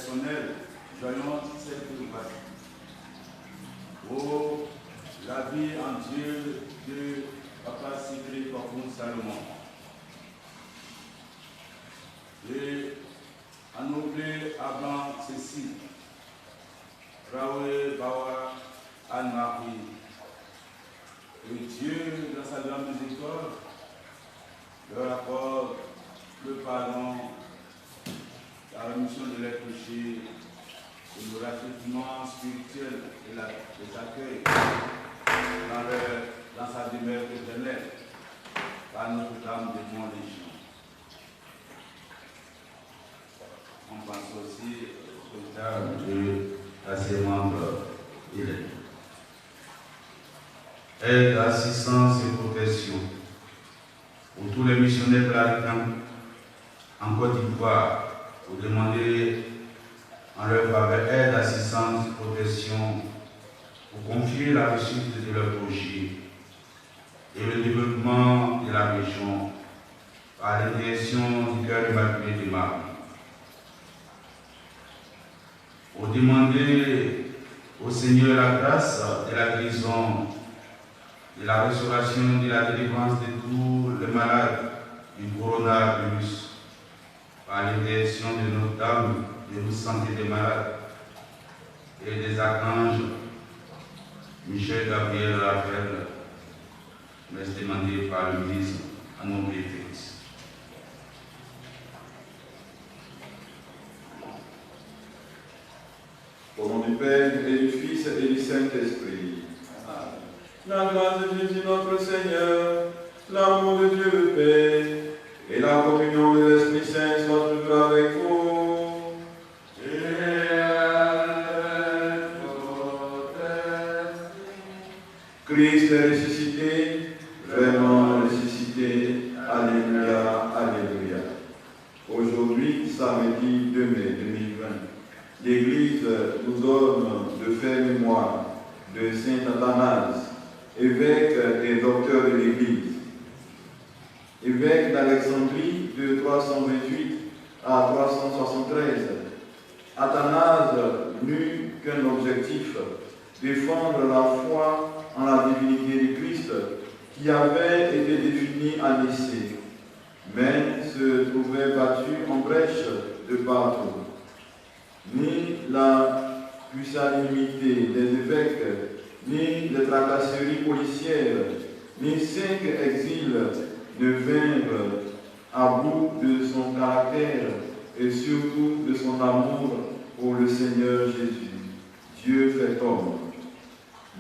personnel, joignons cette privatie. Oh, la vie en Dieu de Papa Cyprienne Corpoun Salomon. Et à nous plaît avant ceci, Raoul Bawa Anne-Marie. Et Dieu, dans sa grande miséricorde, leur accorde le pardon, la rémission de leurs péchés, et le raffinement spirituel et les accueils dans sa demeure éternelle par Notre-Dame de Mont-Légion. On pense aussi au terme à ses membres élects. Aide, assistance et protection pour tous les missionnaires plaritans en Côte d'Ivoire, pour demander en leur faveur aide, assistance et protection pour confier la réussite de leur projet et le développement de la région par l'intercession du cœur immaculé de Marie. Pour demander au Seigneur la grâce de la guérison, de la restauration, de la délivrance de tous les malades du coronavirus, par l'intercession de Notre-Dame de la santé des malades et des archanges Michel Gabriel Raphaël, mais demandé par le ministre à nos Félix. Au nom du Père, et du Fils, et du Saint-Esprit. Amen. La grâce de Jésus notre Seigneur, l'amour de Dieu le Père, et la communion de l'Esprit Saint soient toujours avec vous. Et avec votre esprit. Christ est ressuscité, vraiment ressuscité. Alléluia, alléluia. Aujourd'hui, samedi 2 mai 2020, l'Église nous ordonne de faire mémoire de Saint Athanase, évêque et docteur de l'Église. Évêque d'Alexandrie de 328 à 373, Athanase n'eut qu'un objectif, défendre la foi en la divinité du Christ qui avait été définie à Nicée, mais se trouvait battu en brèche de partout. Ni la pusillanimité des évêques, ni les tracasseries policières, ni 5 exils ne vinrent à bout de son caractère et surtout de son amour pour le Seigneur Jésus. Dieu fait homme.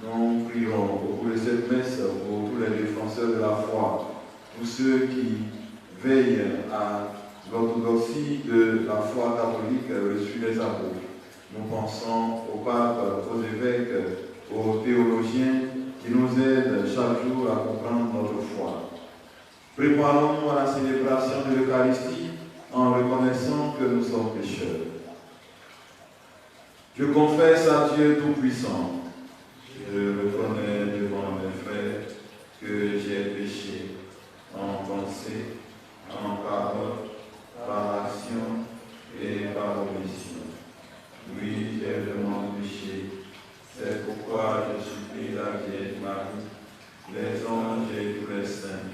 Nous prierons au cours de cette messe pour tous les défenseurs de la foi, tous ceux qui veillent à l'orthodoxie de la foi catholique reçue des apôtres. Nous pensons au pape, aux évêques, aux théologiens qui nous aident chaque jour à comprendre notre foi. Préparons-nous à la célébration de l'Eucharistie en reconnaissant que nous sommes pécheurs. Je confesse à Dieu Tout-Puissant. Je reconnais devant mes frères que j'ai péché en pensée, en parole, par action et par omission. Oui, j'ai vraiment péché. C'est pourquoi je supplie la Vierge Marie, les anges et tous les saints,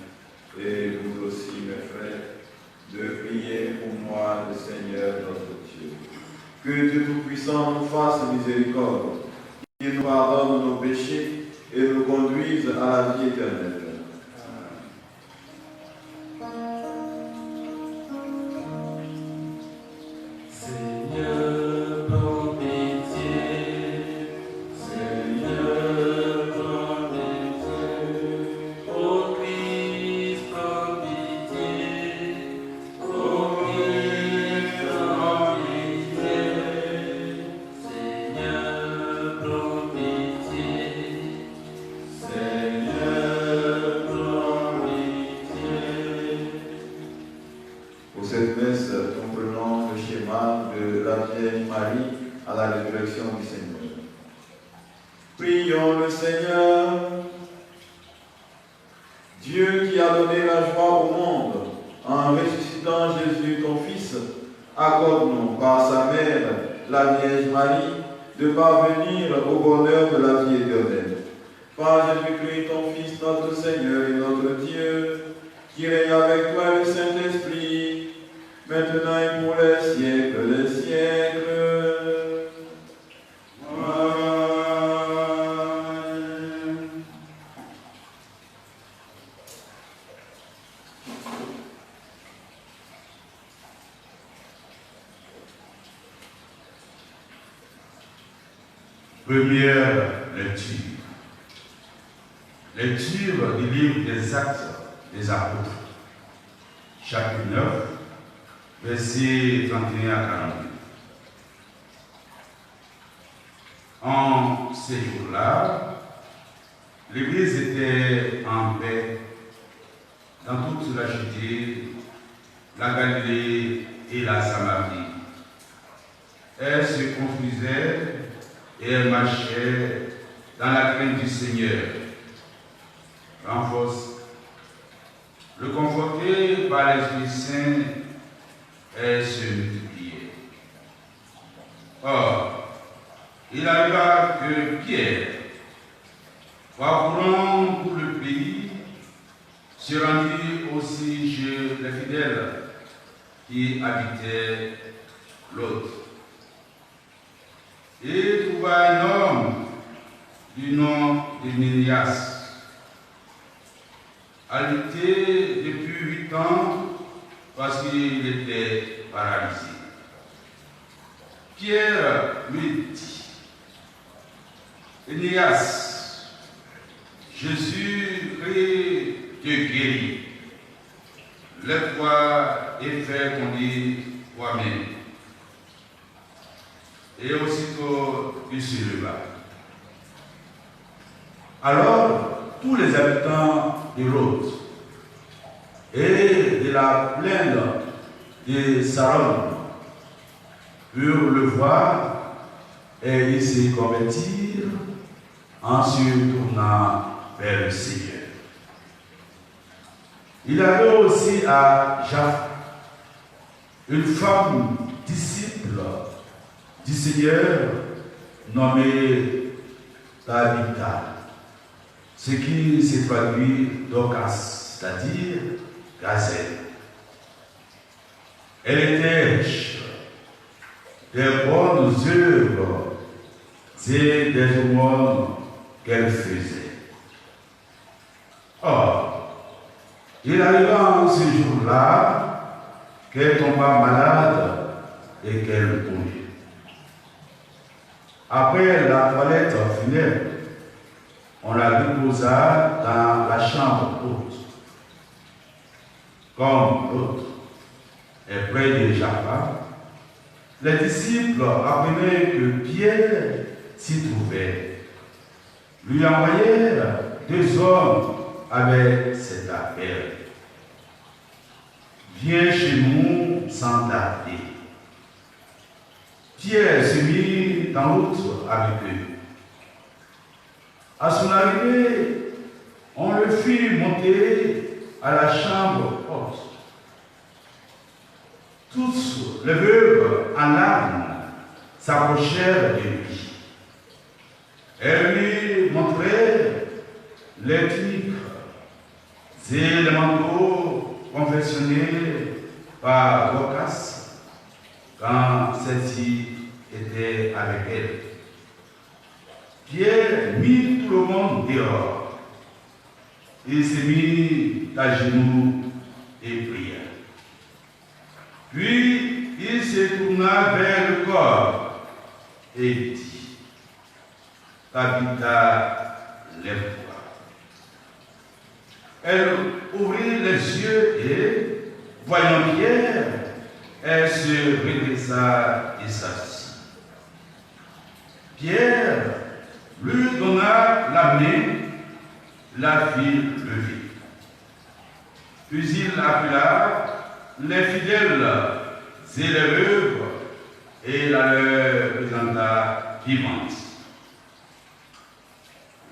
et vous aussi, mes frères, de prier pour moi, le Seigneur notre Dieu. Que Dieu Tout-Puissant nous fasse miséricorde, qu'il nous pardonne nos péchés et nous conduise à la vie éternelle. Accorde-nous par sa mère la Vierge Marie, de parvenir au bonheur de la vie éternelle. Par Jésus-Christ, ton Fils, notre Seigneur et notre Dieu, qui règne avec toi le Saint-Esprit, maintenant et pour les siècles des siècles. Amen. Première lecture. Lecture du livre des Actes des Apôtres, chapitre 9, versets 31 à 42. En ces jours-là, l'Église était en paix dans toute la Judée, la Galilée et la Samarie. Elle se construisait et elle marchait dans la crainte du Seigneur. Renforce. Le conforté par l'Esprit Saint, elle se multipliait. Or, il arriva que Pierre, parcourant tout le pays, se rendit aussi chez les fidèles qui habitaient l'autre. Et trouva un homme du nom d'Énéas, alité depuis 8 ans parce qu'il était paralysé. Pierre lui dit, Énéas, Jésus-Christ te guérit. Lève-toi et fais conduire toi-même. Et aussitôt il se leva. Alors, tous les habitants de Lot et de la plaine de Saron purent le voir et ils se convertirent en se tournant vers le Seigneur. Il y avait aussi à Jaffa une femme disciple du Seigneur nommée Tabitha, ce qui se traduit Dorcas, c'est-à-dire gazelle. Elle était riche des bonnes œuvres et des aumônes qu'elle faisait. Or, il arriva en ce jour-là qu'elle tomba malade et qu'elle mourut. Après la toilette funèbre, on la déposa dans la chambre haute. Comme l'autre est près de Jaffa, les disciples apprenaient que Pierre s'y trouvait. Lui envoyèrent 2 hommes avec cet appel. Viens chez nous sans tarder. Pierre se mit en route avec eux. À son arrivée, on le fit monter à la chambre haute. Tous les veuves en larmes s'approchèrent de lui. Elles lui montrèrent les tuniques et les manteaux confectionnés par Dorcas quand celle-ci était avec elle. Pierre mit tout le monde dehors. Il s'est mis à genoux et pria. Puis il se tourna vers le corps et dit, Tabitha, lève-toi. Elle ouvrit les yeux et, voyant Pierre, elle se redressa et s'assit. Pierre lui donna la main, la fit lever. Puis il appela les fidèles et les veuves et la leur présenta vivante.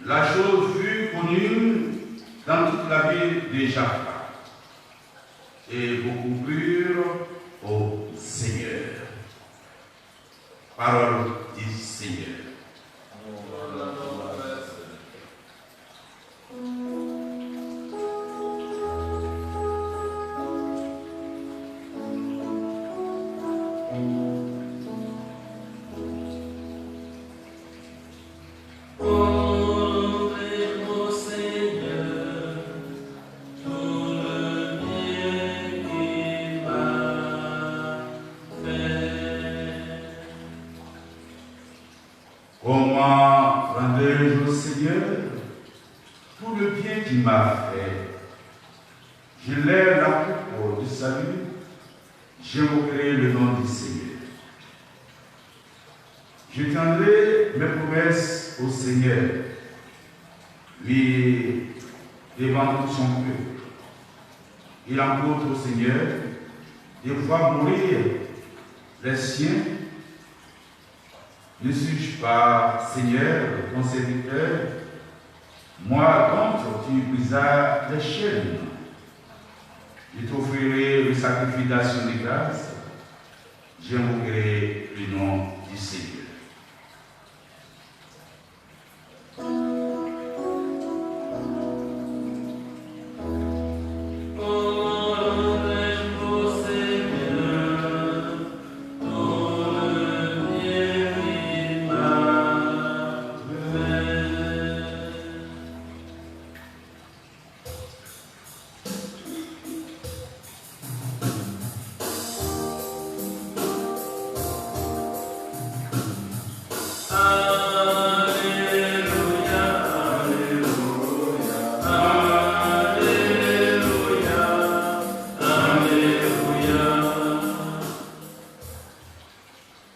La chose fut connue dans toute la ville de Jaffa et beaucoup crurent au Seigneur. Parole du Seigneur. Comment rendrai-je au Seigneur tout le bien qu'il m'a fait? Je lève la coupe du salut, j'invoquerai le nom du Seigneur. Je tiendrai mes promesses au Seigneur, lui devant tout son peuple. Il emporte au Seigneur de voir mourir les siens. Ne suis-je pas, Seigneur, ton serviteur? Moi, contre, tu brisas les chaînes. Je t'offrirai le sacrifice d'action de grâce. J'invoquerai le nom du Seigneur.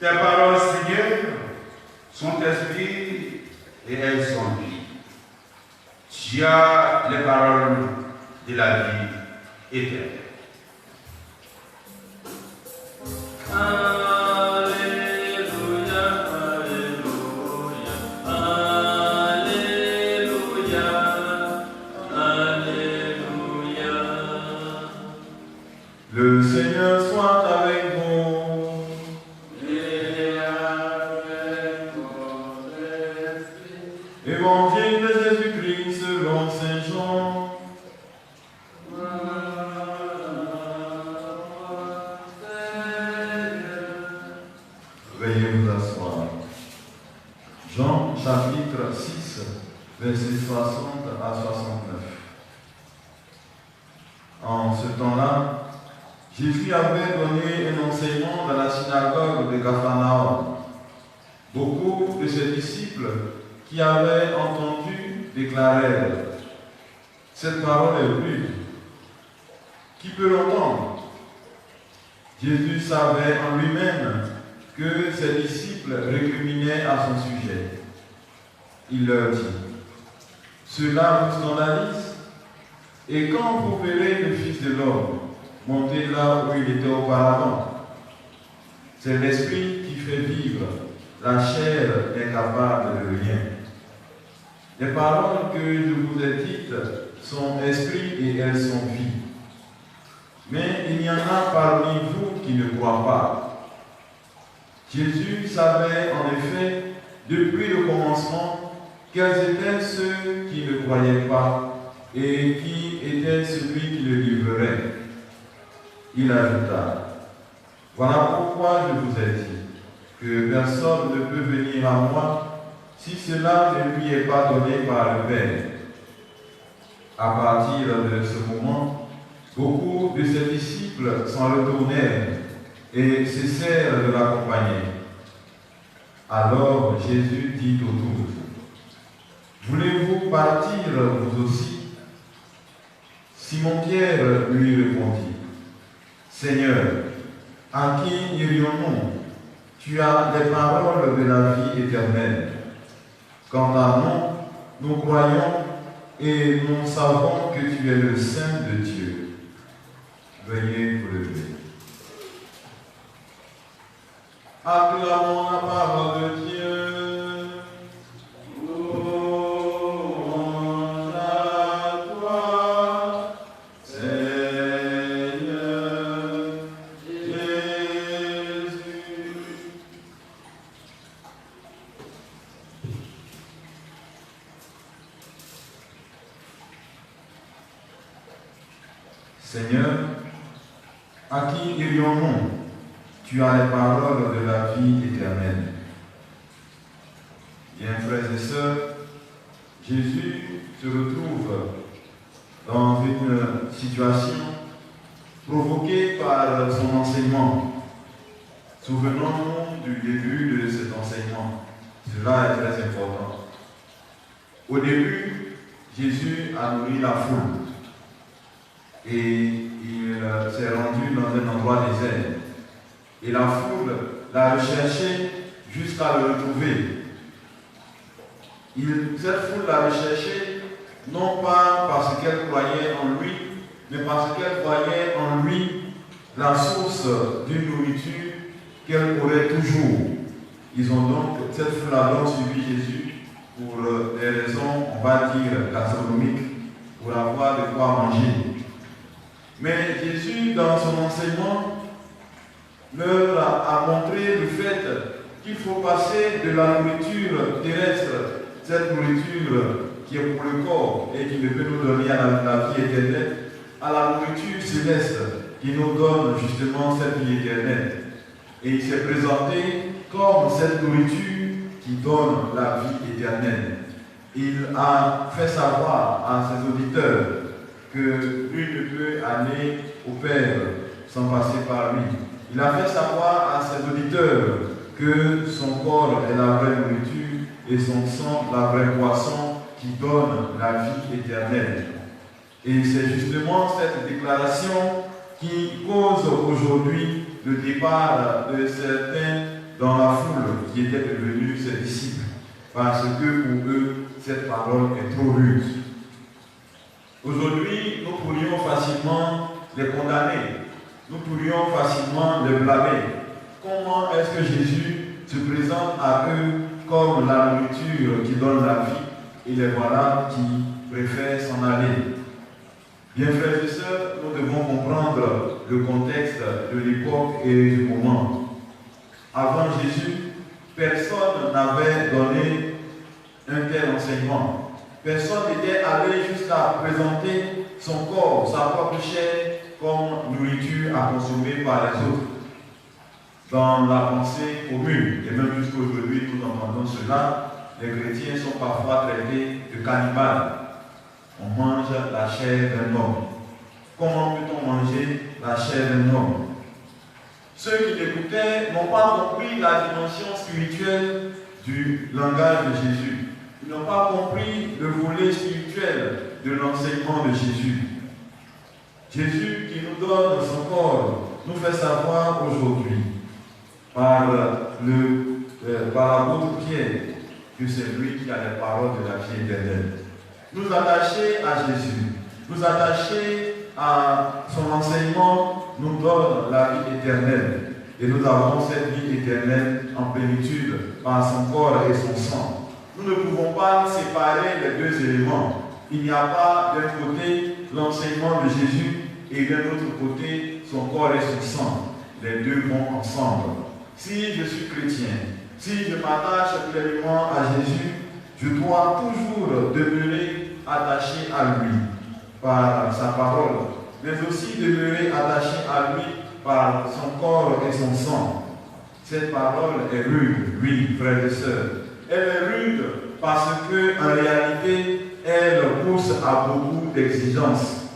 Tes paroles, Seigneur, sont esprit et elles sont vie. Tu as les paroles de la vie éternelle. Le Seigneur soit avec vous. Évangile de Jésus-Christ selon Saint Jean. Veuillez vous asseoir. Jean chapitre 6, versets 60 à 69. En ce temps-là, Jésus avait donné un enseignement dans la synagogue de Capharnaüm. Beaucoup de ses disciples qui avaient entendu déclarèrent: cette parole est rude. Qui peut l'entendre? Jésus savait en lui-même que ses disciples récriminaient à son sujet. Il leur dit: cela vous scandalise? Et quand vous verrez le Fils de l'homme monter là où il était auparavant? C'est l'Esprit qui fait vivre, la chair n'est capable de rien. Les paroles que je vous ai dites sont esprit et elles sont vie. Mais il y en a parmi vous qui ne croient pas. Jésus savait en effet, depuis le commencement, quels étaient ceux qui ne croyaient pas et qui était celui qui le livrerait. Il ajouta: voilà pourquoi je vous ai dit que personne ne peut venir à moi si cela ne lui est pas donné par le Père. À partir de ce moment, beaucoup de ses disciples s'en retournèrent et cessèrent de l'accompagner. Alors Jésus dit aux 12: voulez-vous partir vous aussi? Simon-Pierre lui répondit: Seigneur, à qui irions-nous? Tu as les paroles de la vie éternelle. Quant à nous, nous croyons et nous savons que tu es le Saint de Dieu. Veuillez vous lever. Acclamons la parole de Dieu. Seigneur, à qui irions-nous? Tu as les paroles de la vie éternelle. Bien, frères et sœurs, Jésus se retrouve dans une situation provoquée par son enseignement. Souvenons-nous du début de cet enseignement. Cela est très important. Au début, Jésus a nourri la foule et il s'est rendu dans un endroit désert. Et la foule l'a recherché jusqu'à le retrouver. Cette foule l'a recherché non pas parce qu'elle croyait en lui, mais parce qu'elle voyait en lui la source d'une nourriture qu'elle aurait toujours. Cette foule a donc suivi Jésus pour des raisons, on va dire, gastronomiques, pour avoir de quoi manger. Mais Jésus, dans son enseignement, leur a montré le fait qu'il faut passer de la nourriture terrestre, cette nourriture qui est pour le corps et qui ne peut nous donner la vie éternelle, à la nourriture céleste qui nous donne justement cette vie éternelle. Et il s'est présenté comme cette nourriture qui donne la vie éternelle. Il a fait savoir à ses auditeurs que lui ne peut aller au Père sans passer par lui. Il a fait savoir à ses auditeurs que son corps est la vraie nourriture et son sang la vraie boisson qui donne la vie éternelle. Et c'est justement cette déclaration qui cause aujourd'hui le départ de certains dans la foule qui étaient devenus ses disciples, parce que pour eux, cette parole est trop rude. Aujourd'hui, nous pourrions facilement les condamner, nous pourrions facilement les blâmer. Comment est-ce que Jésus se présente à eux comme la nourriture qui donne la vie, et les voilà qui préfèrent s'en aller? Bien, frères et sœurs, nous devons comprendre le contexte de l'époque et du moment. Avant Jésus, personne n'avait donné un tel enseignement. Personne n'était allé jusqu'à présenter son corps, sa propre chair, comme nourriture à consommer par les autres. Dans la pensée commune, et même jusqu'aujourd'hui, nous entendons cela, les chrétiens sont parfois traités de cannibales. On mange la chair d'un homme. Comment peut-on manger la chair d'un homme? Ceux qui l'écoutaient n'ont pas compris la dimension spirituelle du langage de Jésus. Ils n'ont pas compris le volet spirituel de l'enseignement de Jésus. Jésus qui nous donne son corps nous fait savoir aujourd'hui par l'apôtre Pierre que c'est lui qui a les paroles de la vie éternelle. Nous attacher à Jésus, nous attacher à son enseignement nous donne la vie éternelle. Et nous avons cette vie éternelle en plénitude par son corps et son sang. Nous ne pouvons pas séparer les deux éléments. Il n'y a pas d'un côté l'enseignement de Jésus et d'un autre côté son corps et son sang. Les deux vont ensemble. Si je suis chrétien, si je m'attache pleinement à Jésus, je dois toujours demeurer attaché à lui par sa parole, mais aussi demeurer attaché à lui par son corps et son sang. Cette parole est rude, oui, frères et sœurs. Elle est rude parce qu'en réalité, elle pousse à beaucoup d'exigences.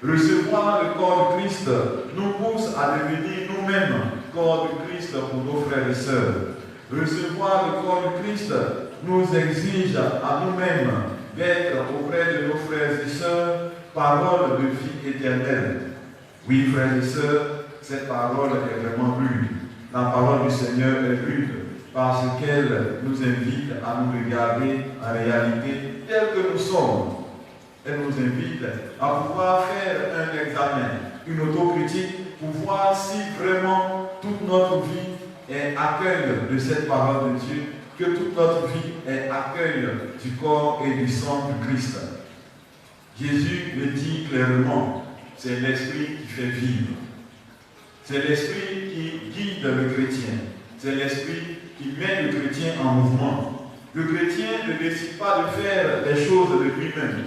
Recevoir le corps de Christ nous pousse à devenir nous-mêmes corps de Christ pour nos frères et sœurs. Recevoir le corps de Christ nous exige à nous-mêmes d'être auprès de nos frères et sœurs parole de vie éternelle. Oui, frères et sœurs, cette parole est vraiment rude. La parole du Seigneur est rude parce qu'elle nous invite à nous regarder en réalité tel que nous sommes. Elle nous invite à pouvoir faire un examen, une autocritique pour voir si vraiment toute notre vie est accueil de cette parole de Dieu, que toute notre vie est accueil du corps et du sang du Christ. Jésus le dit clairement, c'est l'Esprit qui fait vivre. C'est l'Esprit qui guide le chrétien. C'est l'Esprit qui met le chrétien en mouvement. Le chrétien ne décide pas de faire les choses de lui-même.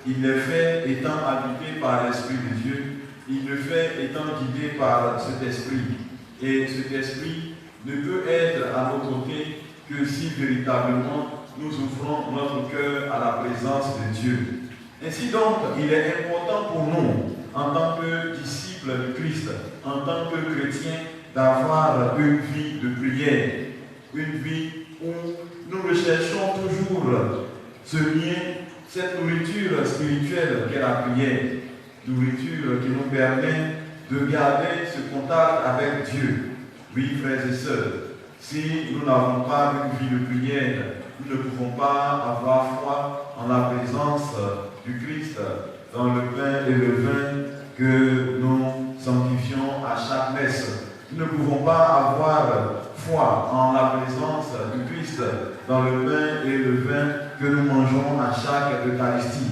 Il les fait étant habité par l'Esprit de Dieu il le fait étant guidé par cet esprit. Et cet esprit ne peut être à nos côtés que si véritablement nous ouvrons notre cœur à la présence de Dieu. Ainsi donc, il est important pour nous, en tant que disciples de Christ, en tant que chrétiens, d'avoir une vie de prière, une vie où nous recherchons toujours ce lien, cette nourriture spirituelle qu'est la prière, nourriture qui nous permet de garder ce contact avec Dieu. Oui, frères et sœurs, si nous n'avons pas une vie de prière, nous ne pouvons pas avoir foi en la présence du Christ dans le pain et le vin que nous sanctifions à chaque messe. Nous ne pouvons pas avoir foi en la présence du Christ dans le pain et le vin que nous mangeons à chaque Eucharistie.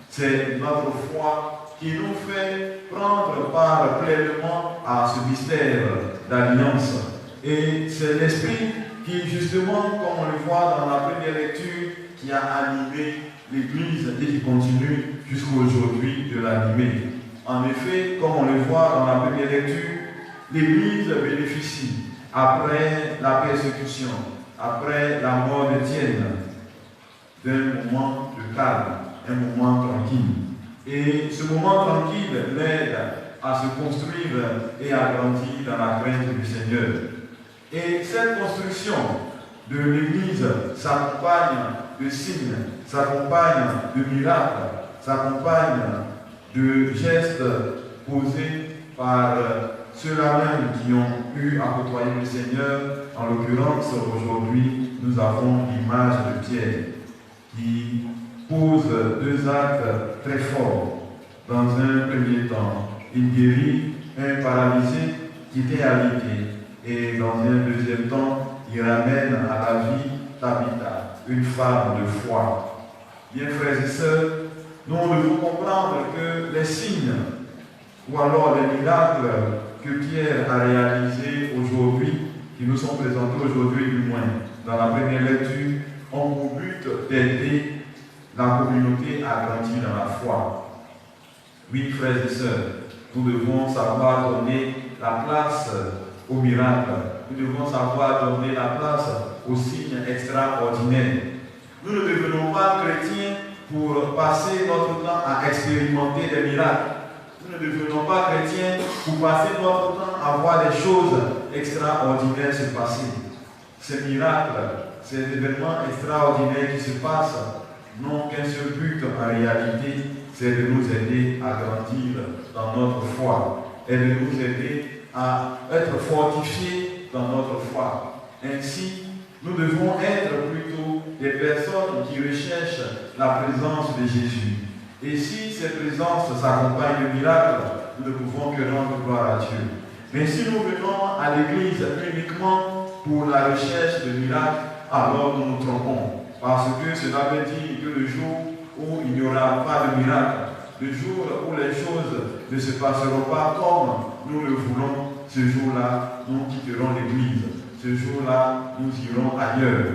C'est notre foi qui nous fait prendre part pleinement à ce mystère d'alliance. Et c'est l'Esprit qui, justement, comme on le voit dans la première lecture, qui a animé l'Église et qui continue jusqu'à aujourd'hui de l'animer. En effet, comme on le voit dans la première lecture, l'Église bénéficie, après la persécution, après la mort d'Étienne, d'un moment de calme, un moment tranquille. Et ce moment tranquille l'aide à se construire et à grandir dans la crainte du Seigneur. Et cette construction de l'Église s'accompagne de signes, s'accompagne de miracles, s'accompagne de gestes posés par ceux-là même qui ont eu à côtoyer le Seigneur. En l'occurrence, aujourd'hui, nous avons l'image de Pierre qui pose deux actes très forts. Dans un premier temps, il guérit un paralysé qui était alité. Et dans un deuxième temps, il ramène à la vie Tabitha, une femme de foi. Bien, frères et sœurs, nous devons comprendre que les signes ou alors les miracles que Pierre a réalisés aujourd'hui, qui nous sont présentés aujourd'hui du moins dans la première lecture, ont pour but d'aider la communauté à grandir dans la foi. Oui, frères et sœurs, nous devons savoir donner la place au miracle. Nous devons savoir donner la place aux signes extraordinaires. Nous ne devenons pas chrétiens pour passer notre temps à expérimenter des miracles. Nous ne devenons pas chrétiens pour passer notre temps à voir des choses extraordinaires se passer. Ces miracles, ces événements extraordinaires qui se passent, n'ont qu'un seul but en réalité, c'est de nous aider à grandir dans notre foi et de nous aider à être fortifiés dans notre foi. Ainsi, nous devons être plutôt des personnes qui recherchent la présence de Jésus. Et si cette présence s'accompagne de miracles, nous ne pouvons que rendre gloire à Dieu. Mais si nous venons à l'Église uniquement pour la recherche de miracles, alors nous nous trompons. Parce que cela veut dire que le jour où il n'y aura pas de miracle, le jour où les choses ne se passeront pas comme nous le voulons, ce jour-là, nous quitterons l'Église. Ce jour-là, nous irons ailleurs.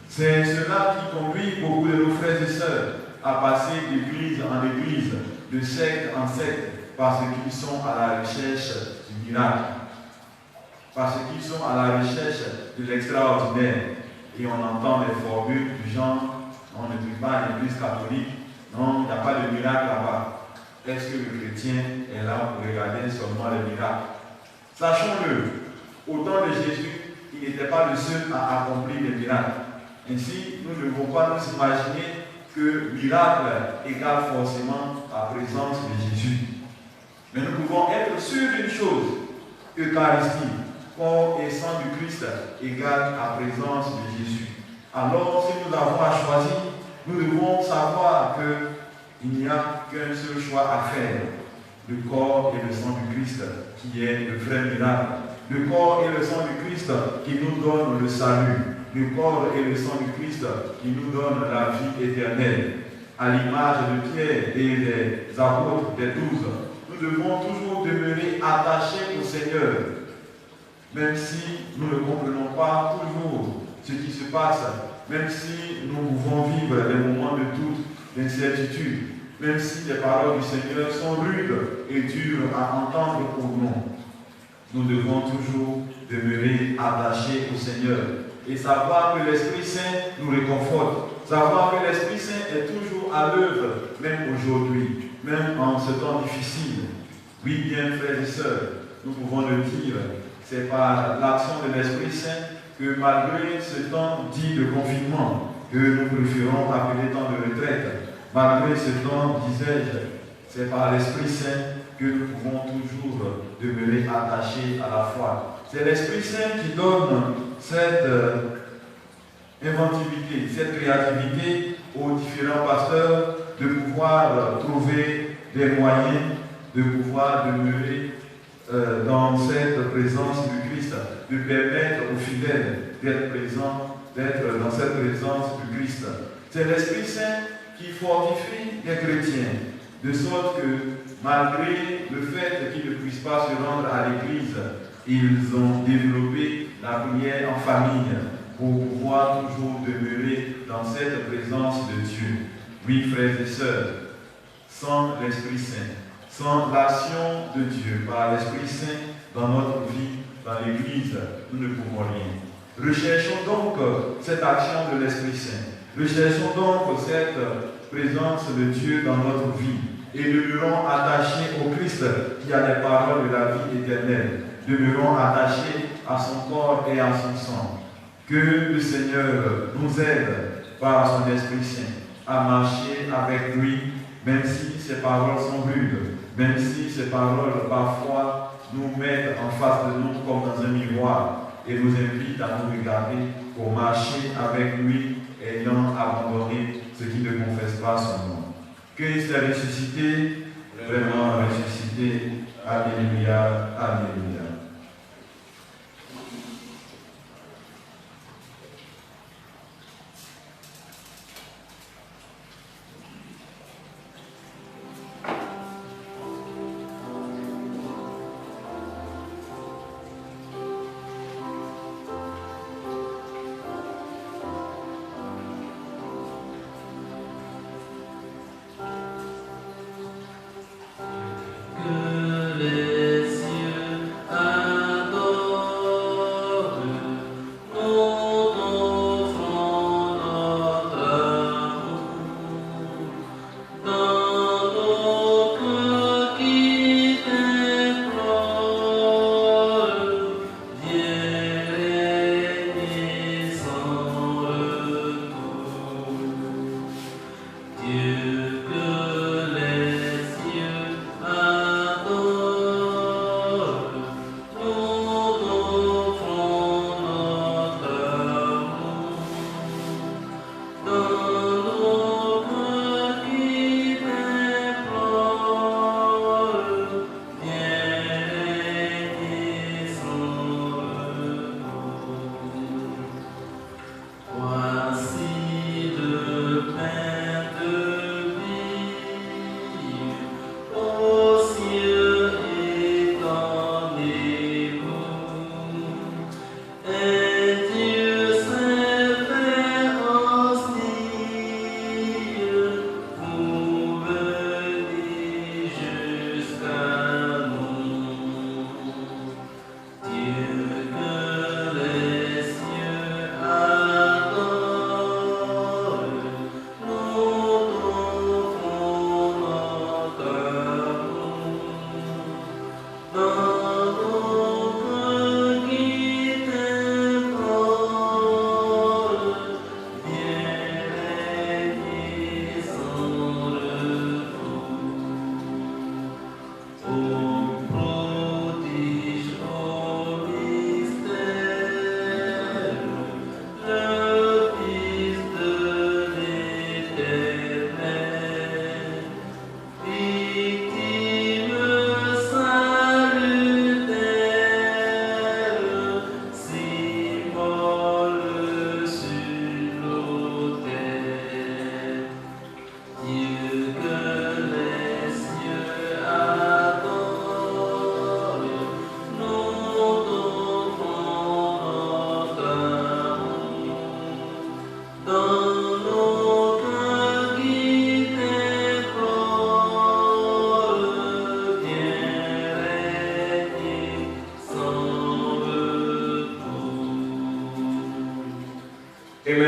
C'est cela qui conduit beaucoup de nos frères et sœurs à passer d'église en église, de secte en secte, parce qu'ils sont à la recherche du miracle, parce qu'ils sont à la recherche de l'extraordinaire. Et on entend des formules du genre, on ne dit pas à l'église catholique, non, il n'y a pas de miracle là-bas. Est-ce que le chrétien est là pour regarder seulement les miracles? Sachons-le, au temps de Jésus, il n'était pas le seul à accomplir des miracles. Ainsi, nous ne devons pas nous imaginer que miracle égale forcément la présence de Jésus. Mais nous pouvons être sûrs d'une chose, Eucharistie, corps et sang du Christ égale la présence de Jésus. Alors, si nous avons à choisir, nous devons savoir qu'il n'y a qu'un seul choix à faire, le corps et le sang du Christ, qui est le vrai miracle. Le corps et le sang du Christ qui nous donnent le salut. Le corps et le sang du Christ qui nous donnent la vie éternelle. À l'image de Pierre et des apôtres, des 12, nous devons toujours demeurer attachés au Seigneur. Même si nous ne comprenons pas toujours ce qui se passe, même si nous pouvons vivre des moments de doute, d'incertitude, même si les paroles du Seigneur sont rudes et dur à entendre pour nous, nous devons toujours demeurer attachés au Seigneur et savoir que l'Esprit Saint nous réconforte, savoir que l'Esprit Saint est toujours à l'œuvre, même aujourd'hui, même en ce temps difficile. Oui, bien frères et sœurs, nous pouvons le dire, c'est par l'action de l'Esprit Saint que malgré ce temps dit de confinement, que nous préférons appeler temps de retraite, malgré ce temps, disais-je, c'est par l'Esprit Saint que nous pouvons toujours demeurer attachés à la foi. C'est l'Esprit Saint qui donne cette inventivité, cette créativité aux différents pasteurs de pouvoir trouver des moyens de pouvoir demeurer dans cette présence du Christ, de permettre aux fidèles d'être présents, d'être dans cette présence du Christ. C'est l'Esprit Saint qui fortifie les chrétiens, de sorte que malgré le fait qu'ils ne puissent pas se rendre à l'église, ils ont développé la prière en famille pour pouvoir toujours demeurer dans cette présence de Dieu. Oui, frères et sœurs, sans l'Esprit Saint, sans l'action de Dieu par l'Esprit Saint dans notre vie, dans l'Église, nous ne pouvons rien. Recherchons donc cette action de l'Esprit Saint. Recherchons donc cette présence de Dieu dans notre vie et demeurons attachés au Christ qui a les paroles de la vie éternelle. Demeurons attachés à son corps et à son sang. Que le Seigneur nous aide par son Esprit Saint à marcher avec lui, même si ses paroles sont rudes, même si ces paroles parfois nous mettent en face de nous comme dans un miroir et nous invitent à nous regarder pour marcher avec lui ayant abandonné ceux qui ne confessent pas son nom. Christ est ressuscité, vraiment ressuscité. Alléluia, alléluia.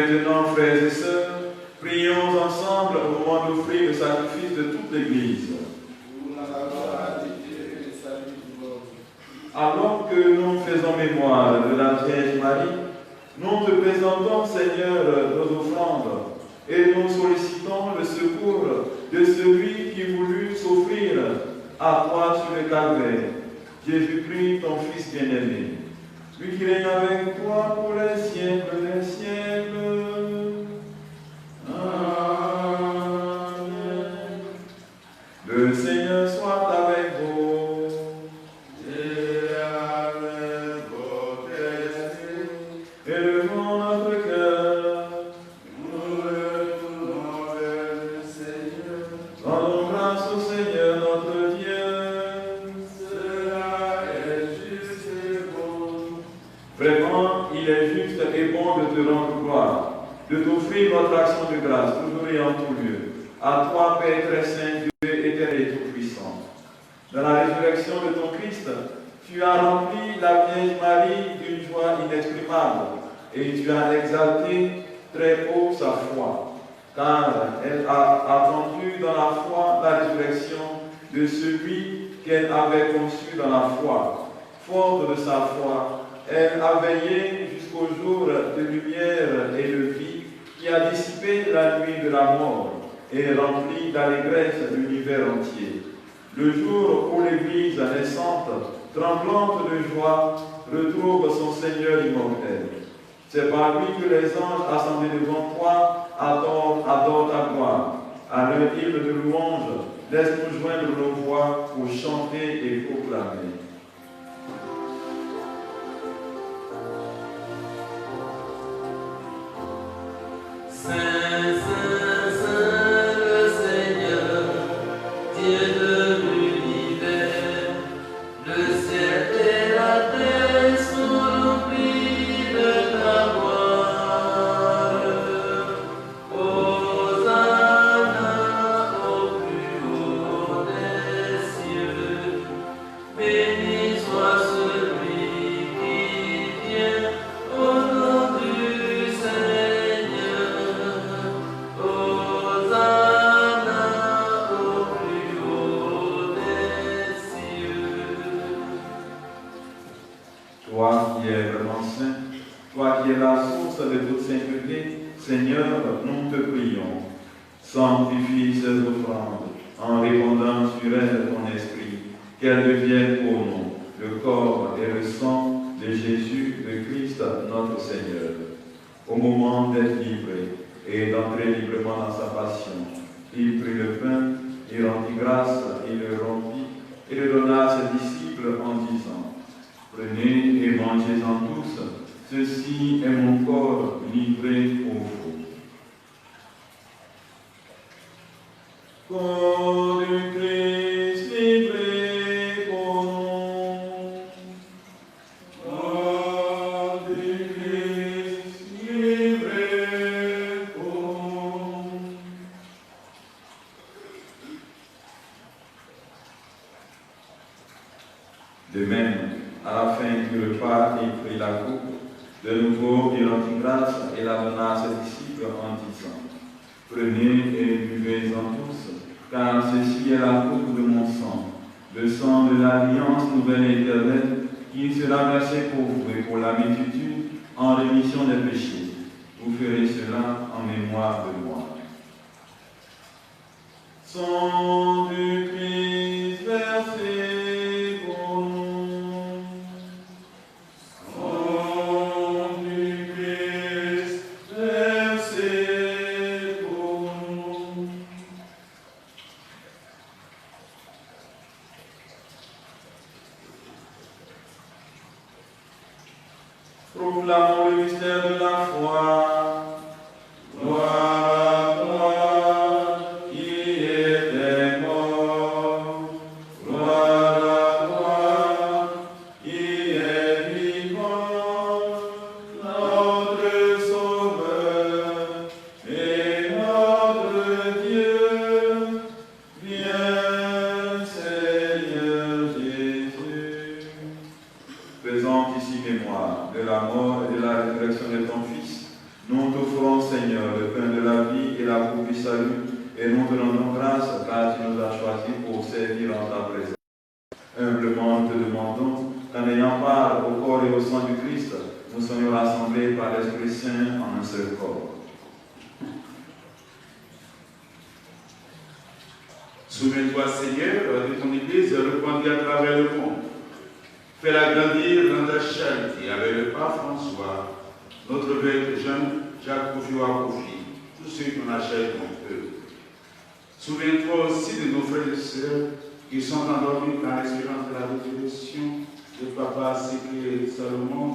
maintenant, frères et sœurs, prions ensemble au moment d'offrir le sacrifice de toute l'Église. Alors que nous faisons mémoire de la Vierge Marie, nous te présentons, Seigneur, nos offrandes et nous sollicitons le secours de celui qui voulut s'offrir à toi sur le calvaire, Jésus-Christ, ton Fils bien-aimé, lui qui règne avec toi pour les siècles des siècles. Amen. Le Seigneur soit avec vous. Et avec votre esprit. Élevons notre cœur. Nous retournons vers le Seigneur. Rendons grâce au Seigneur notre Dieu. Cela est juste et bon. Vraiment, il est juste et bon de te rendre gloire, de t'offrir notre action de grâce, toujours et en tout lieu. À toi, Père très saint, Dieu éternel et tout-puissant. Dans la résurrection de ton Christ, tu as rempli la Vierge Marie d'une joie inexprimable et tu as exalté très haut sa foi, car elle a attendu dans la foi la résurrection de celui qu'elle avait conçu dans la foi. Forte de sa foi, elle a veillé jusqu'au jour de lumière et de vie qui a dissipé la nuit de la mort et rempli d'allégresse l'univers entier. Le jour où l'Église naissante, tremblante de joie, retrouve son Seigneur immortel. C'est par lui que les anges assemblés devant toi adorent ta gloire. À leur hymne de louange, laisse-nous joindre nos voix pour chanter et proclamer. Saint, Saint, Saint, le Seigneur, Dieu de l'univers, le ciel et la terre sont remplis de ta gloire. Hosanna au plus haut des cieux, béni soit celui qui vient au nom du Seigneur. Toi qui es vraiment saint, toi qui es la source de toute sainteté, Seigneur, nous te prions. Sanctifie ces offrandes en répandant sur elles ton esprit, qu'elles deviennent pour nous le corps et le sang de Jésus, de Christ, notre Seigneur. Au moment d'être livré et d'entrer librement dans sa passion, il prit le pain, il rendit grâce, il le rompit et le donna à ses disciples en disant: Prenez et mangez-en tous, ceci est mon corps livré pour vous. Corps du Christ livré pour nous. Corps du Christ livré pour nous. De même, à la fin du repas, il prit la coupe. De nouveau, il rendit grâce et la donna à ses disciples en disant: Prenez et buvez-en tous, car ceci est la coupe de mon sang, le sang de l'alliance nouvelle et éternelle, qui sera versé pour vous et pour la multitude en rémission des péchés. Vous ferez cela en mémoire de moi. Sang du Christ versé pour nous. Sang du Christ versé pour nous. Proclamons le mystère de la foi. Gloire à toi, qui était mort Seigneur, le pain de la vie et la coupe du salut, et nous te rendons grâce car tu nous as choisis pour servir en ta présence. Humblement, nous te demandons qu'en ayant part au corps et au sang du Christ, nous soyons rassemblés par l'Esprit Saint en un seul corps. Souviens-toi, Seigneur, de ton Église répandue à travers le monde. Fais-la grandir dans ta charité avec le pape François, notre évêque Jean Jacques Kofi, tous ceux qui ont la chair contre eux. Souviens-toi aussi de nos frères et sœurs qui sont endormis dans l'espérance de la résurrection de Papa Séclé Salomon,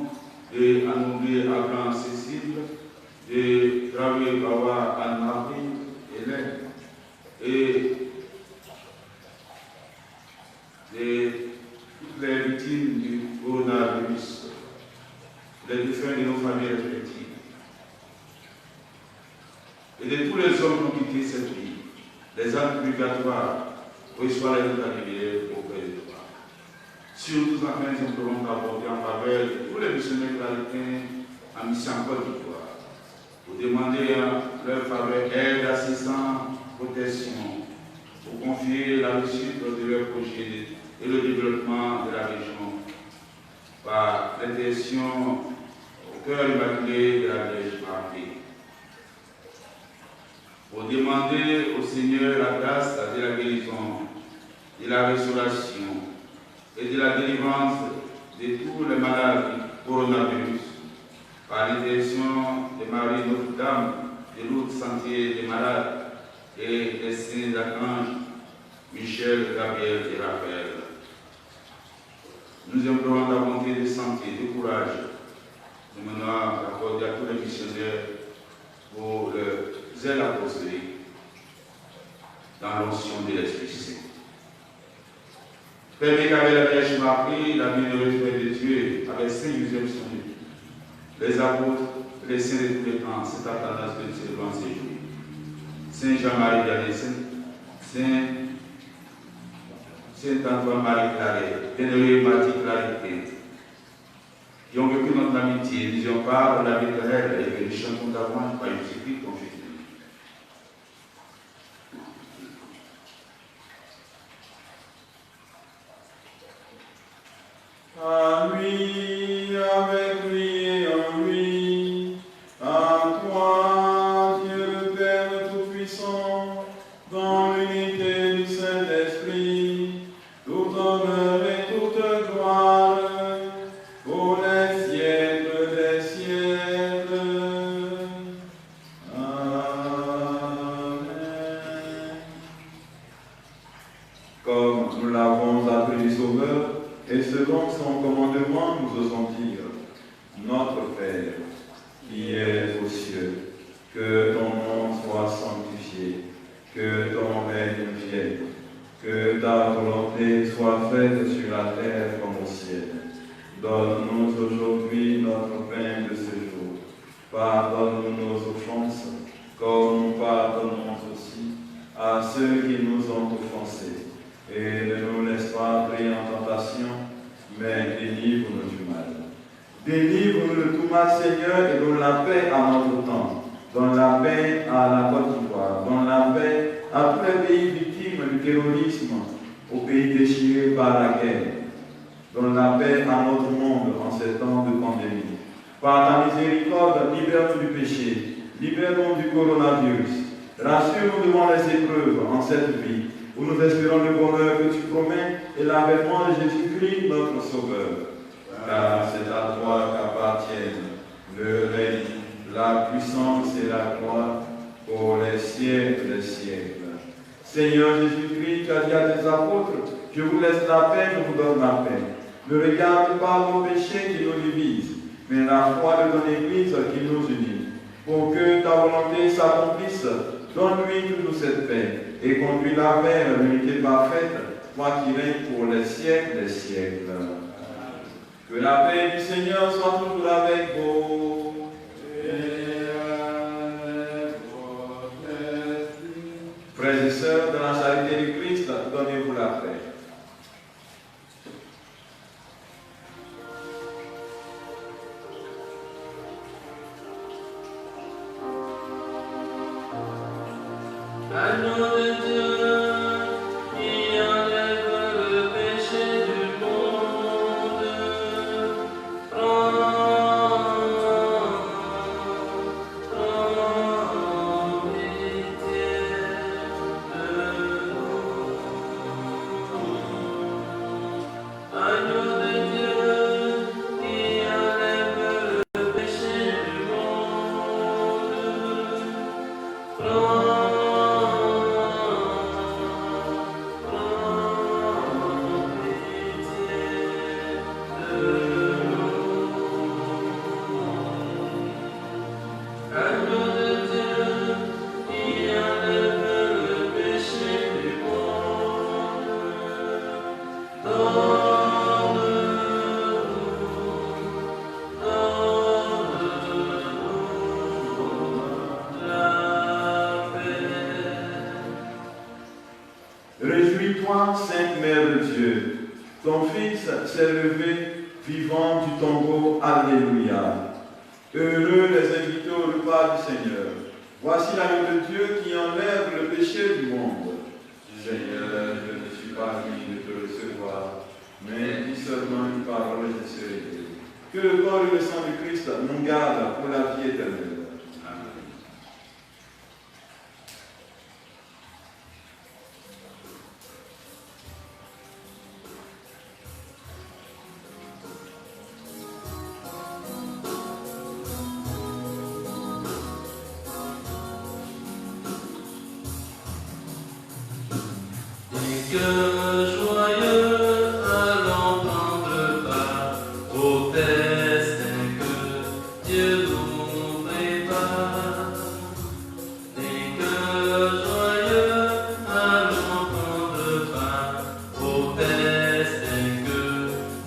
de Anoublé Abraham Cécile, de Gravé Bawa Anne-Marie Hélène, et de toutes les victimes du coronavirus, les défunts de nos familles respectives, et de tous les hommes qui ont quitté cette vie, les âmes purgatoires, où ils soient les arrivés auprès de toi. Surtout en fin nous pourrons t'apporter en faveur de tous les missionnaires claritains en mission en Côte d'Ivoire, pour demander leur faveur, aide, assistance, protection, pour confier la réussite de leur projet et le développement de la région par l'intercession au cœur immaculé de la Vierge Marie. Pour demander au Seigneur la grâce de la guérison, de la restauration et de la délivrance de tous les malades du coronavirus, par l'intercession de Marie Notre-Dame, de l'autre sentier des malades et des saints archanges, Michel, Gabriel et Raphaël. Nous implorons ta bonté de santé, de courage. Nous menons d'accorder à tous les missionnaires pour le zèle apostolique dans l'onction de l'Esprit Saint. Permets qu'avec la Vierge Marie, la bienheureuse Mère de Dieu, avec Saint Joseph son époux, les apôtres, les saints de tous les temps, Saint Athanas de célébrant ces jours, Saint Jean-Marie Vianney, Saint Antoine-Marie Claret, Vénéré Marie Clarité, qui ont vécu notre amitié, n'ayons pas de la vie éternelle et que nous chantons davantage par Jésus-Christ ton Fils. À lui, avec lui et en lui, à toi, Dieu le Père Tout-Puissant, dans l'unité du Saint-Esprit, tout honneur et toute gloire, pour les siècles des siècles. Amen. Comme nous l'avons appris du Sauveur, et selon son commandement, nous osons dire, notre Père, qui es aux cieux, que ton nom soit sanctifié, que ton règne vienne, que ta volonté soit faite sur la terre comme au ciel. Donne-nous aujourd'hui notre pain de ce jour. Pardonne-nous nos offenses, comme nous pardonnons aussi à ceux qui nous ont offensés. Et ne nous laisse pas entrer en tentation, mais délivre-nous du mal. Délivre-nous de tout mal, Seigneur, et donne la paix à notre temps. Donne la paix à la Côte d'Ivoire. Donne la paix à tous les pays victimes du terrorisme, aux pays déchirés par la guerre. Donne la paix à notre monde en ces temps de pandémie. Par ta miséricorde, libère-nous du péché, libère-nous du coronavirus. Rassure-nous devant les épreuves en cette vie, où nous espérons le bonheur que tu promets et l'avènement de Jésus-Christ, notre Sauveur. Car c'est à toi qu'appartiennent le règne, la puissance et la gloire pour les siècles des siècles. Seigneur Jésus-Christ, tu as dit à tes apôtres, je vous laisse la paix, je vous donne la paix. Ne regarde pas nos péchés qui nous divisent, mais la foi de ton Église qui nous unit. Pour que ta volonté s'accomplisse, donne-lui toujours cette paix et conduis-la vers l'unité parfaite, toi qui règnes pour les siècles des siècles. Que la paix du Seigneur soit toujours avec vous. Frères et sœurs, dans la charité du Christ, donnez-vous la paix. Agneau de Dieu, qui enlève le péché du monde, prends pitié de nous. Agneau de Dieu, qui enlève le péché du monde, prends Réjouis-toi, Sainte Mère de Dieu, ton Fils s'est levé, vivant du tombeau, Alléluia. Heureux les invités au repas du Seigneur. Voici l'agneau de Dieu qui enlève le péché du monde. Seigneur, je ne suis pas digne de te recevoir, mais dis seulement une parole et je serai guéri. Que le corps et le sang du Christ nous gardent pour la vie éternelle. Cœur joyeux allant prendre part au destin que Dieu nous prépare. Les cœurs joyeux allant prendre part au destin que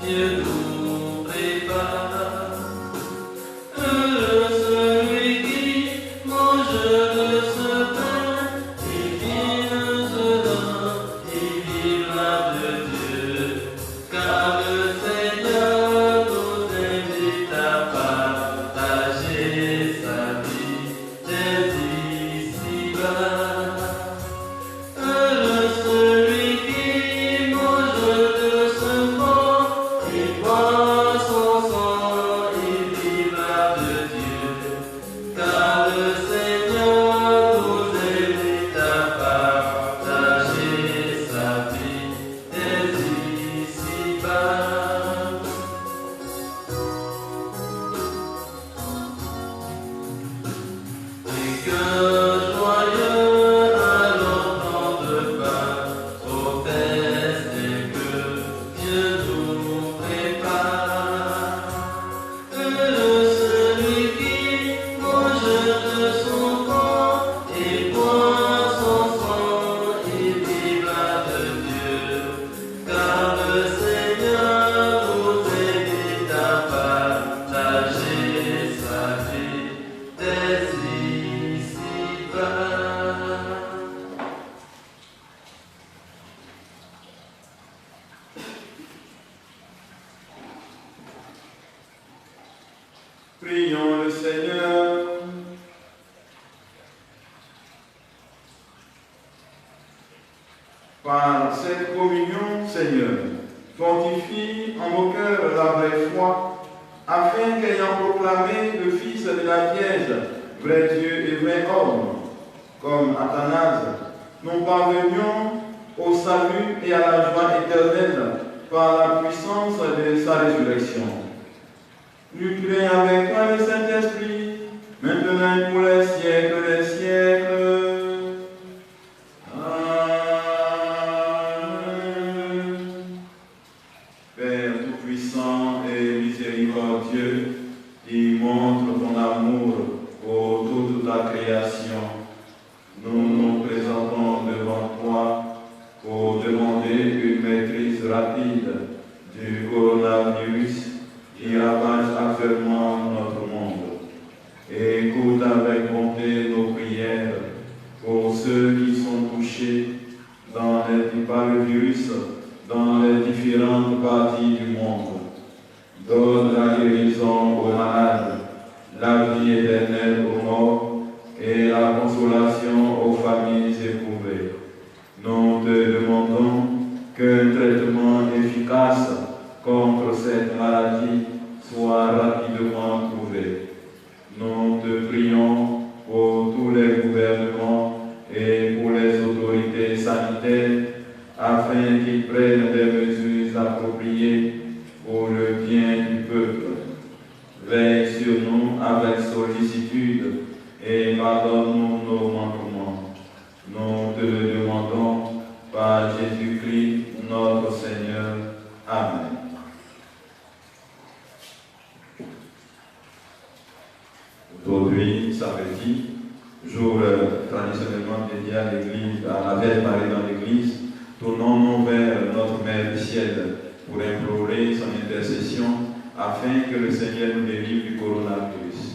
Dieu nous prépare. Heureux celui qui mange de ce pain et vit de ce don. De Dieu, car le Seigneur nous invite à partager sa vie dès ici-bas. Heureux celui qui mange de ce corps et boit son sang et vivra de Dieu, car le Seigneur nous invite à partager sa vie. Les cœurs joyeux allons prendre part au destin que Dieu nous prépare. Heureux celui qui mange de son corps et boit son sang et vivra de Dieu, car le Seigneur nous invite à partager sa vie dès ici-bas. Prions le Seigneur. Par cette communion, Seigneur, fortifie en nos cœurs la vraie foi, afin qu'ayant proclamé le Fils de la Vierge, vrai Dieu et vrai homme, comme Athanase, nous parvenions au salut et à la joie éternelle par la puissance de sa résurrection. Nous prions avec toi le Saint-Esprit, maintenant et pour les siècles des siècles. Père tout-puissant et miséricordieux, qui montre ton amour pour toute ta création, nous nous présentons devant toi pour demander une maîtrise rapide du coronavirus qui ravage actuellement notre monde. Écoute avec bonté nos prières pour ceux qui sont touchés par le virus dans les différentes parties du monde. Donne la guérison aux malades, la vie éternelle aux morts et la consolation aux familles éprouvées. qu'un traitement efficace contre cette maladie soit rapidement trouvé. Nous te prions pour tous les gouvernements et pour les autorités sanitaires afin qu'ils prennent des mesures appropriées pour le bien du peuple. Veille sur nous avec sollicitude et pardonne-nous nos manquements. Nous te le demandons par Jésus-Christ notre Seigneur. Amen. Aujourd'hui, samedi, jour traditionnellement dédié à l'Église, à la Vierge Marie dans l'Église, tournons-nous vers notre Mère du ciel pour implorer son intercession afin que le Seigneur nous délivre du coronavirus.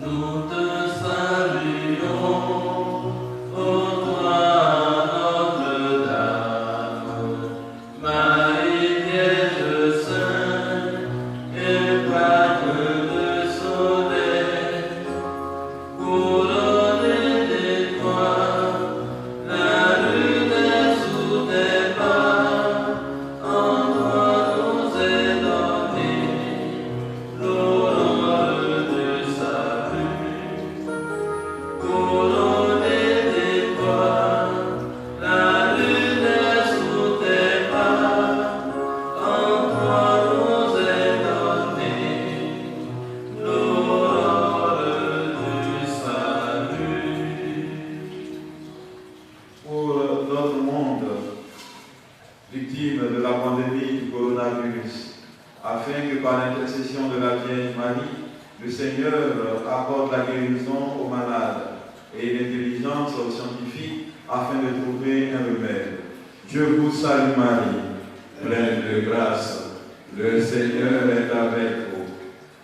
Nous te saluons, ô toi Notre-Dame, Marie Vierge Sainte et patronne de soleil, couronnée d'étoiles, la lune est sous tes pas, en toi nous est donnée l'aurore du salut. Couronnée d'étoiles, la lune est sous tes pas, en toi nous est donnée l'aurore du salut. Pour notre monde, victime de la pandémie du coronavirus, afin que par l'intercession de la Vierge Marie, le Seigneur accorde la guérison aux malades et l'intelligence aux scientifiques afin de trouver un remède. Je vous salue Marie, pleine de grâce, le Seigneur est avec vous.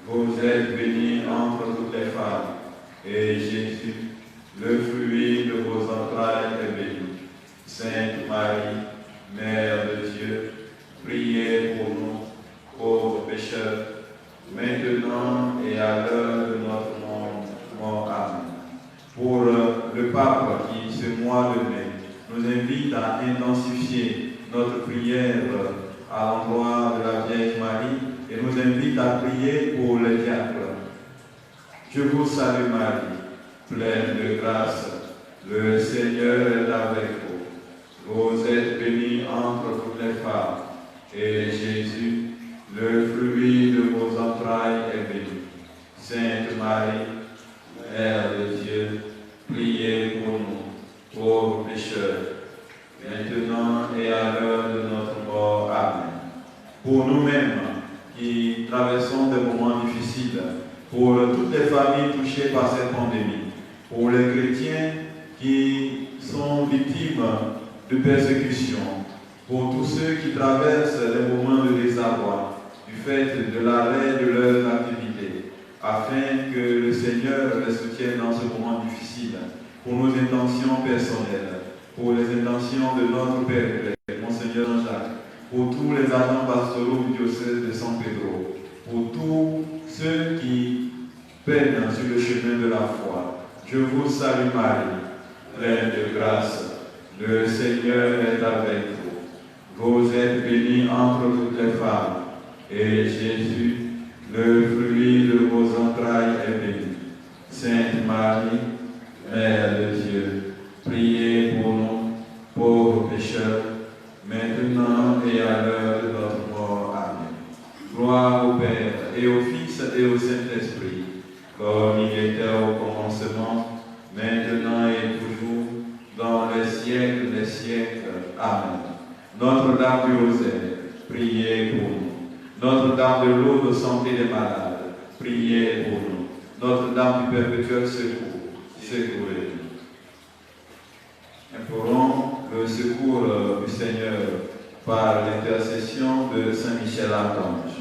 Vous êtes bénie entre toutes les femmes, et Jésus, le fruit de vos entrailles, est béni. Sainte Marie, Mère de Dieu, priez pour nous, pauvres pécheurs, maintenant et à l'heure de notre mort. Amen. Pour le pape qui, ce mois de mai, nous invite à intensifier notre prière à l'endroit de la Vierge Marie et nous invite à prier pour les diacres. Je vous salue Marie, pleine de grâce, le Seigneur est avec vous. Vous êtes bénie entre toutes les femmes, et Jésus, le fruit de vos entrailles, est béni. Sainte Marie, Mère de Dieu, priez pour nous, pauvres pécheurs, maintenant et à l'heure de notre mort. Amen. Pour nous-mêmes qui traversons des moments difficiles, pour toutes les familles touchées par cette pandémie, pour les chrétiens qui sont victimes de persécution, pour tous ceux qui traversent des moments de désarroi du fait de l'arrêt de leurs activités, afin que le Seigneur les soutienne dans ce moment difficile, pour nos intentions personnelles, pour les intentions de notre Père, Monseigneur Jean-Jacques, pour tous les agents pastoraux du diocèse de San Pedro, pour tous ceux qui peinent sur le chemin de la foi. Je vous salue Marie, pleine de grâce, le Seigneur est avec vous. Vous êtes bénie entre toutes les femmes, et Jésus, le fruit de vos entrailles, est béni. Sainte Marie, Mère de Dieu, priez pour nous, pauvres pécheurs, maintenant et à l'heure de notre mort. Amen. Gloire au Père, et au Fils, et au Saint-Esprit, comme il était au commencement, maintenant et toujours, dans les siècles des siècles. Amen. Notre-Dame du Rosaire, priez pour nous. Notre-Dame de l'eau de santé des malades, priez pour nous. Notre-Dame du perpétuel secours, secourez-nous. Implorons le secours du Seigneur par l'intercession de Saint Michel Archange.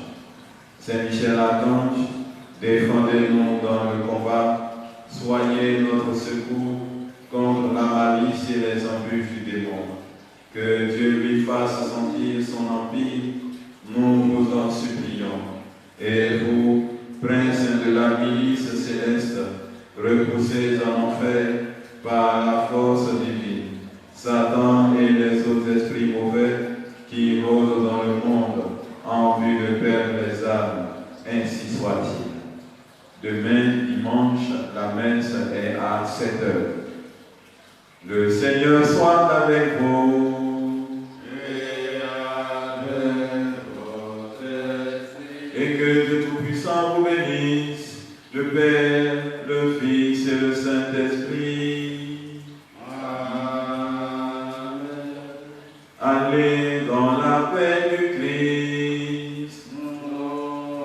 Saint Michel Archange, défendez-nous dans le combat, soyez notre secours contre la malice et les embûches du démon. Que Dieu lui fasse sentir son empire, nous vous en supplions. Et vous, princes de la milice céleste, repoussés en enfer par la force divine, Satan et les autres esprits mauvais qui rôdent dans le monde en vue de perdre les âmes, ainsi soit-il. Demain, dimanche, la messe est à 7 heures. Le Seigneur soit avec vous. Et avec votre esprit. Et que Dieu Tout-Puissant vous bénisse, le Père, le Fils et le Saint-Esprit. Amen. Allez dans la paix du Christ.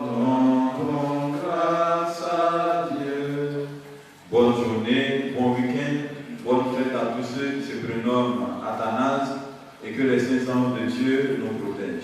Rendons grâce à Dieu. Bonne journée, bon week-end, bonne fête à tous ceux qui se prénomment Athanase et que les saints anges de Dieu nous protègent.